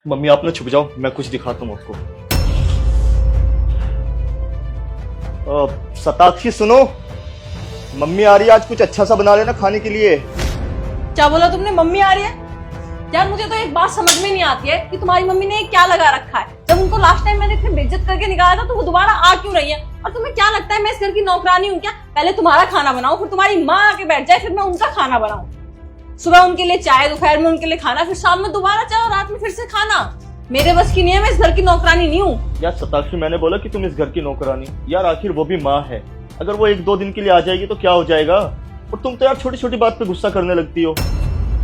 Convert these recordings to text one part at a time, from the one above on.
Mummy आप ना छुप जाओ, मैं कुछ दिखाता हूँ आपको। शताक्षी सुनो, मम्मी आ रही है, आज कुछ अच्छा सा बना लेना खाने के लिए। क्या बोला तुमने? मम्मी आ रही है? यार मुझे तो एक बात समझ में नहीं आती है कि तुम्हारी मम्मी ने क्या लगा रखा है। जब उनको लास्ट टाइम मैंने इतनी बेइज्जत करके निकाला था तो वो दोबारा आ क्यों रही है? और तुम्हें क्या लगता है मैं इस घर की नौकरानी हूँ क्या? पहले तुम्हारा खाना बनाऊं, फिर तुम्हारी माँ आके बैठ जाए, फिर मैं उनका खाना बनाऊं। सुबह उनके लिए चाय, दोपहर में उनके लिए खाना, फिर शाम में दोबारा चाय और रात में फिर से खाना। मेरे बस की नहीं है, मैं इस घर की नौकरानी नहीं हूँ। यार शताक्षी, मैंने बोला कि तुम इस घर की नौकरानी। यार आखिर वो भी माँ है, अगर वो एक दो दिन के लिए आ जाएगी तो क्या हो जाएगा। और तुम तो यार छोटी छोटी बात पे गुस्सा करने लगती हो।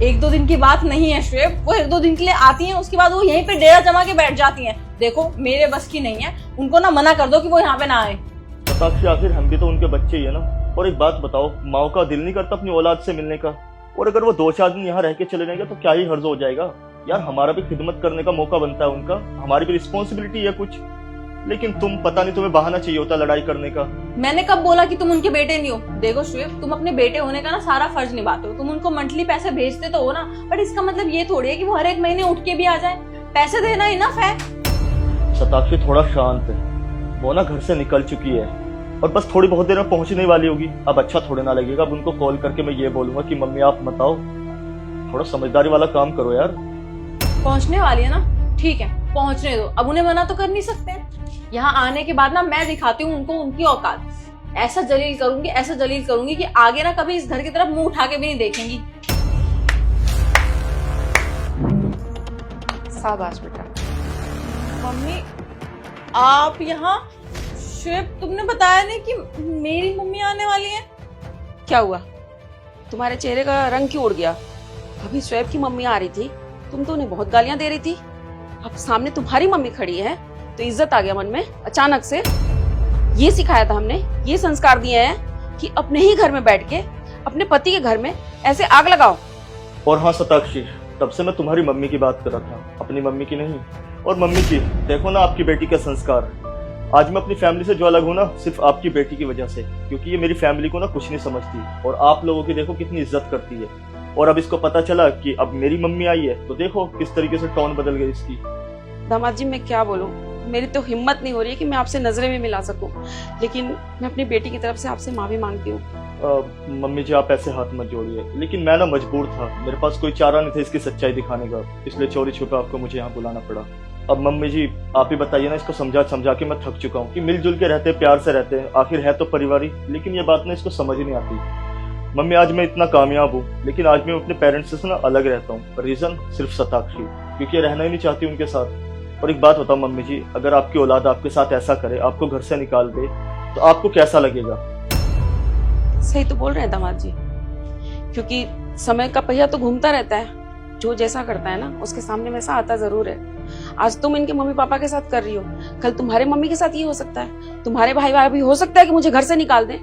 एक दो दिन की बात नहीं है श्वेब, वो एक दो दिन के लिए आती हैं, उसके बाद वो यहीं पे डेरा जमा के बैठ जाती हैं। देखो मेरे बस की नहीं है, उनको ना मना कर दो कि वो यहाँ पे ना आए। शताक्षी आखिर हम भी तो उनके बच्चे ही है ना। और एक बात बताओ, माँ का दिल नहीं करता अपनी औलाद से मिलने का? और अगर वो 2-4 दिन यहाँ रह के चले जाएंगे तो क्या ही हर्ज हो जाएगा। यार हमारा भी खिदमत करने का मौका बनता है उनका, हमारी भी रिस्पॉन्सिबिलिटी है कुछ। लेकिन तुम पता नहीं, तुम्हें बहाना चाहिए होता लड़ाई करने का। मैंने कब बोला कि तुम उनके बेटे नहीं हो? देखो श्वेब, तुम अपने बेटे होने का ना सारा फर्ज निभाते हो। तुम उनको मंथली पैसे भेजते तो हो ना, बट इसका मतलब ये थोड़ी है कि वो हर एक महीने उठ के भी आ जाए। पैसे देना इनफ है। शताक्षी थोड़ा शांत है, वो ना घर से निकल चुकी है और बस थोड़ी बहुत देर में पहुंचने वाली होगी। अब अच्छा थोड़े ना लगेगा, अब उनको कॉल करके मैं ये बोलूंगा कि मम्मी आप मत आओ। थोड़ा समझदारी वाला काम करो यार। पहुंचने वाली है ना, ठीक है पहुंचने दो, अब उन्हें मना तो कर नहीं सकते। यहाँ आने के बाद ना मैं दिखाती हूँ उनको उनकी औकात। ऐसा जलील करूंगी कि आगे ना कभी इस घर की तरफ मुंह उठा के भी नहीं देखेंगी। शाबाश बेटा। मम्मी आप यहाँ? श्वेब तुमने बताया नहीं कि मेरी मम्मी आने वाली है। क्या हुआ, तुम्हारे चेहरे का रंग क्यों उड़ गया? अभी श्वेब की मम्मी आ रही थी, तुम तो उन्हें बहुत गालियां दे रही थी। अब सामने तुम्हारी मम्मी खड़ी है तो इज्जत आ गया मन में अचानक से। ये सिखाया था हमने, ये संस्कार दिए हैं कि अपने ही घर में बैठ के अपने पति के घर में ऐसे आग लगाओ। और हाँ शताक्षी, तब से मैं तुम्हारी मम्मी की बात कर रहा था, अपनी मम्मी की नहीं। और मम्मी की देखो ना, आपकी बेटी का संस्कार। आज मैं अपनी फैमिली से जो अलग हूँ ना, सिर्फ आपकी बेटी की वजह से, क्योंकि ये मेरी फैमिली को ना कुछ नहीं समझती और आप लोगों की देखो कितनी इज्जत करती है। और अब इसको पता चला कि अब मेरी मम्मी आई है तो देखो किस तरीके से टोन बदल गई इसकी। दामाद जी मैं क्या बोलूं, मेरी तो हिम्मत नहीं हो रही है कि मैं आपसे नजरें भी मिला सकूं, लेकिन मैं अपनी बेटी की तरफ से आपसे माफी मांगती हूँ। मम्मी जी आप ऐसे हाथ मत जोड़िए, लेकिन मैं ना मजबूर था, मेरे पास कोई चारा नहीं था इसकी सच्चाई दिखाने का, इसलिए चोरी छुपे आपको मुझे यहाँ बुलाना पड़ा। अब मम्मी जी आप ही बताइए ना, इसको समझा समझा के मैं थक चुका हूँ कि मिलजुल के रहते हैं, प्यार से रहते हैं, आखिर है तो परिवार ही। लेकिन ये बात ना इसको समझ ही नहीं आती। मम्मी आज मैं इतना कामयाब हूँ, लेकिन आज मैं अपने पेरेंट्स से ना अलग रहता हूँ। रीजन सिर्फ शताक्षी, क्योंकि ये रहना ही नहीं चाहती उनके साथ। और एक बात बताओ मम्मी जी, अगर आपकी औलाद आपके साथ ऐसा करे, आपको घर से निकाल दे, तो आपको कैसा लगेगा? सही तो बोल रहे हैं दामाद जी, क्योंकि समय का पहिया तो घूमता रहता है। जो जैसा करता है ना उसके सामने वैसा आता जरूर है। आज तुम इनके मम्मी पापा के साथ कर रही हो, कल तुम्हारे मम्मी के साथ ये हो सकता है, तुम्हारे भाई भी हो सकता है कि मुझे घर से निकाल दें,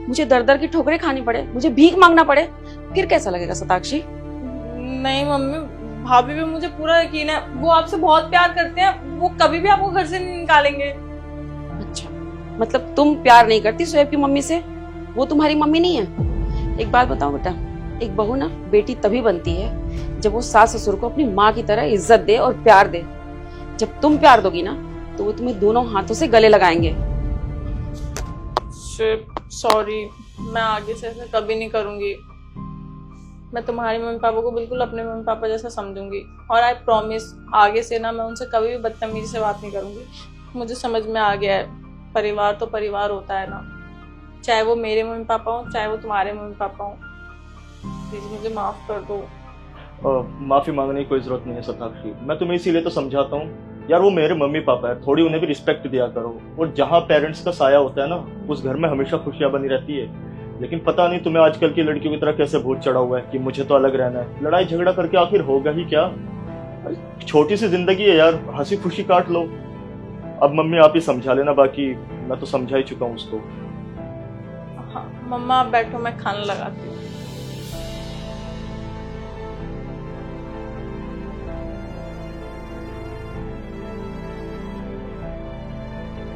मुझे दर दर की ठोकरें खानी पड़े, मुझे भीख मांगना पड़े, फिर कैसा लगेगा शताक्षी? नहीं मम्मी, भाभी भी मुझे पूरा यकीन है, वो आपसे बहुत प्यार करते हैं, वो कभी भी आपको घर से नहीं निकालेंगे। अच्छा, मतलब तुम प्यार नहीं करती शोएब की मम्मी से? वो तुम्हारी मम्मी नहीं है? एक बात बताओ बेटा, एक बहू ना बेटी तभी बनती है जब वो सास ससुर को अपनी माँ की तरह इज्जत दे और प्यार दे। जब तुम प्यार दोगी ना तो वो तुम्हें दोनों हाथों से गले लगाएंगे। सॉरी, मैं आगे से ऐसा कभी नहीं करूंगी। मैं तुम्हारे मम्मी पापा को बिल्कुल अपने मम्मी पापा जैसा समझूंगी, और आई प्रॉमिस आगे से ना मैं उनसे कभी भी बदतमीजी से बात नहीं करूंगी। मुझे समझ में आ गया है, परिवार तो परिवार होता है ना, चाहे वो मेरे मम्मी पापा हो चाहे वो तुम्हारे मम्मी पापा हो। प्लीज मुझे माफ कर दो। माफी मांगने की कोई जरूरत नहीं है शताक्षी, मैं तुम्हें इसीलिए तो समझाता हूँ यार, वो मेरे मम्मी पापा है, थोड़ी उन्हें भी रिस्पेक्ट दिया करो। और जहाँ पेरेंट्स का साया होता है ना, उस घर में हमेशा खुशियां बनी रहती है। लेकिन पता नहीं तुम्हें आजकल की लड़कियों की तरह कैसे भूत चढ़ा हुआ है कि मुझे तो अलग रहना है। लड़ाई झगड़ा करके आखिर होगा ही क्या? छोटी सी जिंदगी है यार, हंसी खुशी काट लो। अब मम्मी आप ही समझा लेना, बाकी मैं तो समझा ही चुका हूँ उसको। हाँ मम्मा आप बैठो, मैं खाना लगाती हूँ।